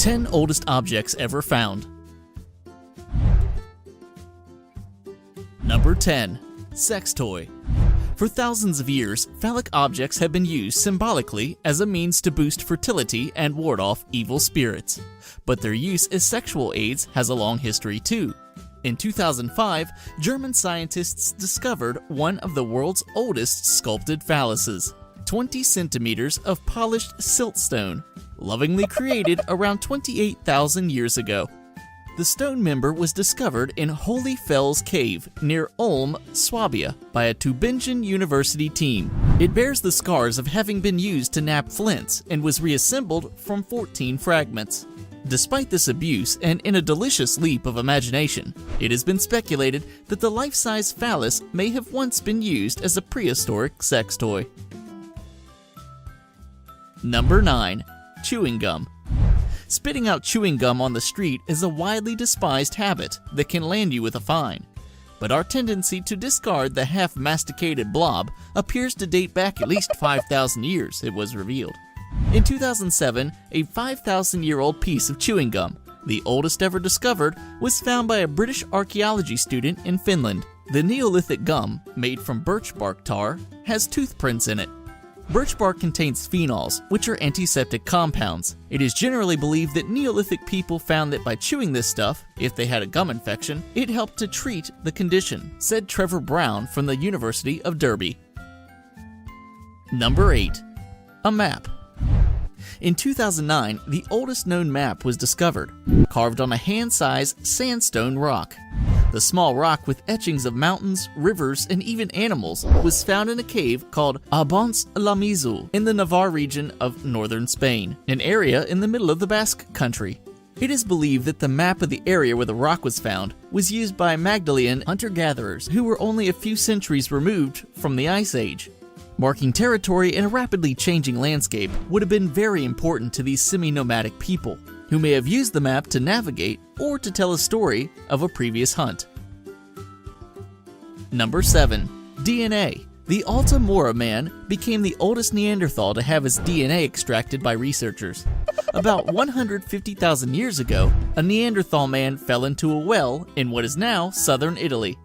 10 oldest objects ever found. Number 10. Sex toy. For thousands of years, phallic objects have been used symbolically as a means to boost fertility and ward off evil spirits. But their use as sexual aids has a long history too. In 2005, German scientists discovered one of the world's oldest sculpted phalluses, 20 centimeters of polished siltstone, lovingly created around 28,000 years ago. The stone member was discovered in Holy Fels Cave near Ulm, Swabia, by a Tübingen University team. It bears the scars of having been used to knap flints and was reassembled from 14 fragments. Despite this abuse, and in a delicious leap of imagination, it has been speculated that the life-size phallus may have once been used as a prehistoric sex toy. Number 9. Chewing gum. Spitting out chewing gum on the street is a widely despised habit that can land you with a fine. But our tendency to discard the half-masticated blob appears to date back at least 5,000 years, it was revealed. In 2007, a 5,000-year-old piece of chewing gum, the oldest ever discovered, was found by a British archaeology student in Finland. The Neolithic gum, made from birch bark tar, has tooth prints in it. Birch bark contains phenols, which are antiseptic compounds. It is generally believed that Neolithic people found that by chewing this stuff, if they had a gum infection, it helped to treat the condition, said Trevor Brown from the University of Derby. Number 8. A map. In 2009, the oldest known map was discovered, carved on a hand-sized sandstone rock. The small rock with etchings of mountains, rivers, and even animals was found in a cave called Abons la Mizul in the Navarre region of northern Spain, an area in the middle of the Basque country. It is believed that the map of the area where the rock was found was used by Magdalene hunter-gatherers who were only a few centuries removed from the Ice Age. Marking territory in a rapidly changing landscape would have been very important to these semi-nomadic people, who may have used the map to navigate or to tell a story of a previous hunt. Number 7. DNA. The Altamora man became the oldest Neanderthal to have his DNA extracted by researchers. About 150,000 years ago, a Neanderthal man fell into a well in what is now southern Italy.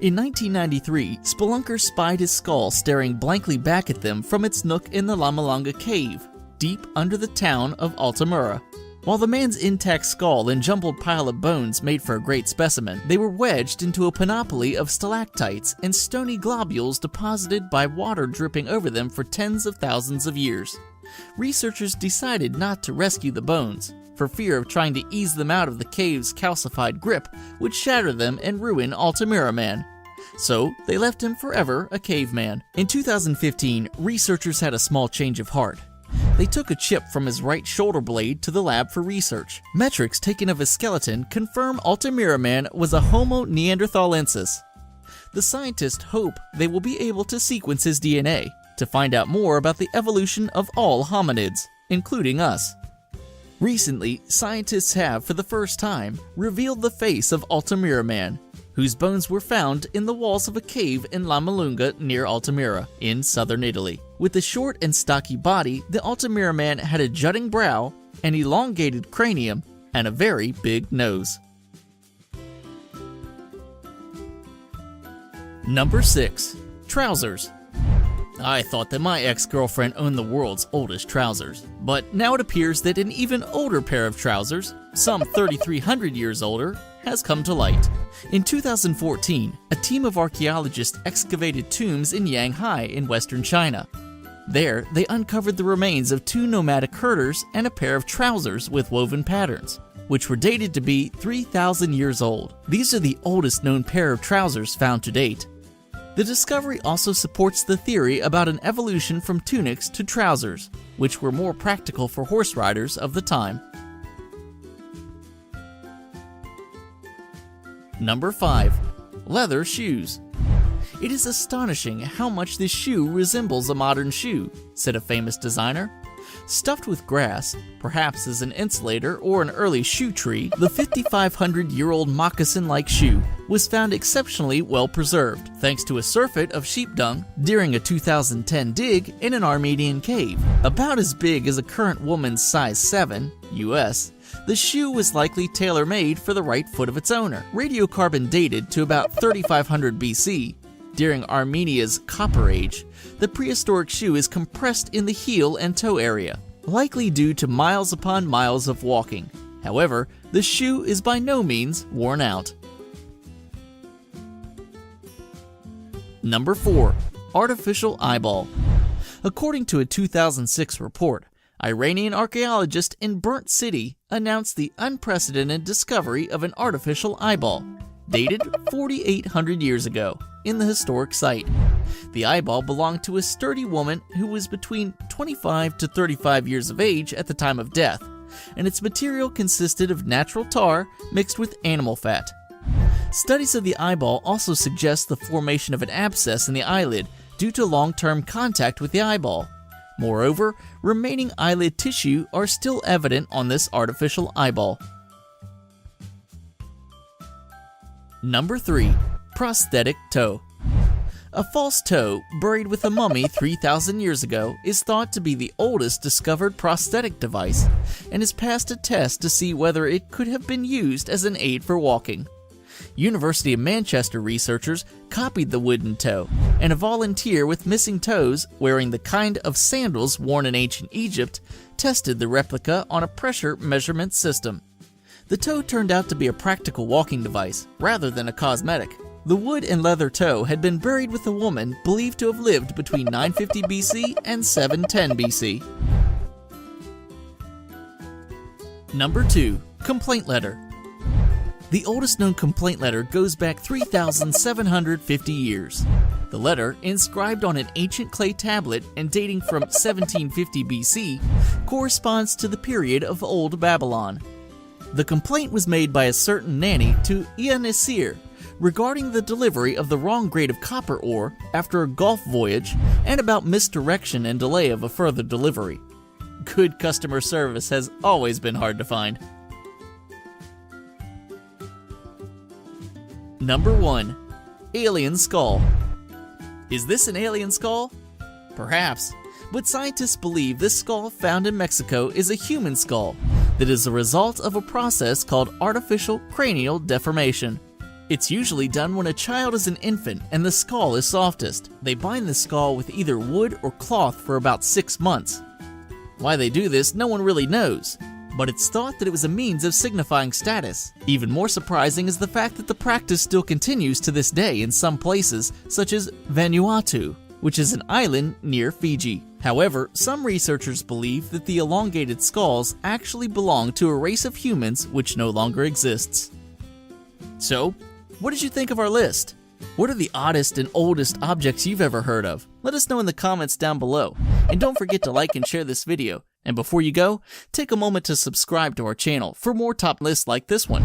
In 1993, spelunkers spied his skull staring blankly back at them from its nook in the Lama Longa cave, deep under the town of Altamura. While the man's intact skull and jumbled pile of bones made for a great specimen, they were wedged into a panoply of stalactites and stony globules deposited by water dripping over them for tens of thousands of years. Researchers decided not to rescue the bones, for fear of trying to ease them out of the cave's calcified grip would shatter them and ruin Altamira Man. So they left him forever a caveman. In 2015, researchers had a small change of heart. They took a chip from his right shoulder blade to the lab for research. Metrics taken of his skeleton confirm Altamira Man was a Homo neanderthalensis. The scientists hope they will be able to sequence his DNA to find out more about the evolution of all hominids, including us. Recently, scientists have, for the first time, revealed the face of Altamira Man, whose bones were found in the walls of a cave in La Malunga near Altamira, in southern Italy. With a short and stocky body, the Altamira Man had a jutting brow, an elongated cranium, and a very big nose. Number 6. Trousers. I thought that my ex-girlfriend owned the world's oldest trousers, but now it appears that an even older pair of trousers, some 3,300 years older, has come to light. In 2014, a team of archaeologists excavated tombs in Yanghai in western China. There, they uncovered the remains of 2 nomadic herders and a pair of trousers with woven patterns, which were dated to be 3,000 years old. These are the oldest known pair of trousers found to date. The discovery also supports the theory about an evolution from tunics to trousers, which were more practical for horse riders of the time. Number 5. Leather shoes. It is astonishing how much this shoe resembles a modern shoe, said a famous designer. Stuffed with grass, perhaps as an insulator or an early shoe tree, the 5,500-year-old moccasin-like shoe was found exceptionally well preserved, thanks to a surfeit of sheep dung during a 2010 dig in an Armenian cave. About as big as a current woman's size 7, US, The shoe was likely tailor-made for the right foot of its owner. Radiocarbon dated to about 3500 BC. During Armenia's Copper Age, the prehistoric shoe is compressed in the heel and toe area, likely due to miles upon miles of walking. However, the shoe is by no means worn out. Number 4. Artificial eyeball. According to a 2006 report, Iranian archaeologists in Burnt City announced the unprecedented discovery of an artificial eyeball, dated 4,800 years ago, in the historic site. The eyeball belonged to a sturdy woman who was between 25 to 35 years of age at the time of death, and its material consisted of natural tar mixed with animal fat. Studies of the eyeball also suggest the formation of an abscess in the eyelid due to long-term contact with the eyeball. Moreover, remaining eyelid tissue are still evident on this artificial eyeball. Number 3. Prosthetic toe. A false toe buried with a mummy 3,000 years ago is thought to be the oldest discovered prosthetic device and has passed a test to see whether it could have been used as an aid for walking. University of Manchester researchers copied the wooden toe, and a volunteer with missing toes wearing the kind of sandals worn in ancient Egypt tested the replica on a pressure measurement system. The toe turned out to be a practical walking device rather than a cosmetic. The wood and leather toe had been buried with a woman believed to have lived between 950 BC and 710 BC. Number 2. Complaint letter. The oldest known complaint letter goes back 3,750 years. The letter, inscribed on an ancient clay tablet and dating from 1750 BC, corresponds to the period of Old Babylon. The complaint was made by a certain nanny to Ea-Nasir regarding the delivery of the wrong grade of copper ore after a Gulf voyage and about misdirection and delay of a further delivery. Good customer service has always been hard to find. Number 1. Alien skull. Is this an alien skull? Perhaps, but scientists believe this skull found in Mexico is a human skull that is a result of a process called artificial cranial deformation. It's usually done when a child is an infant and the skull is softest. They bind the skull with either wood or cloth for about 6 months. Why they do this, no one really knows, but it's thought that it was a means of signifying status. Even more surprising is the fact that the practice still continues to this day in some places, such as Vanuatu, which is an island near Fiji. However, some researchers believe that the elongated skulls actually belong to a race of humans which no longer exists. So, what did you think of our list? What are the oddest and oldest objects you've ever heard of? Let us know in the comments down below. And don't forget to like and share this video. And before you go, take a moment to subscribe to our channel for more top lists like this one.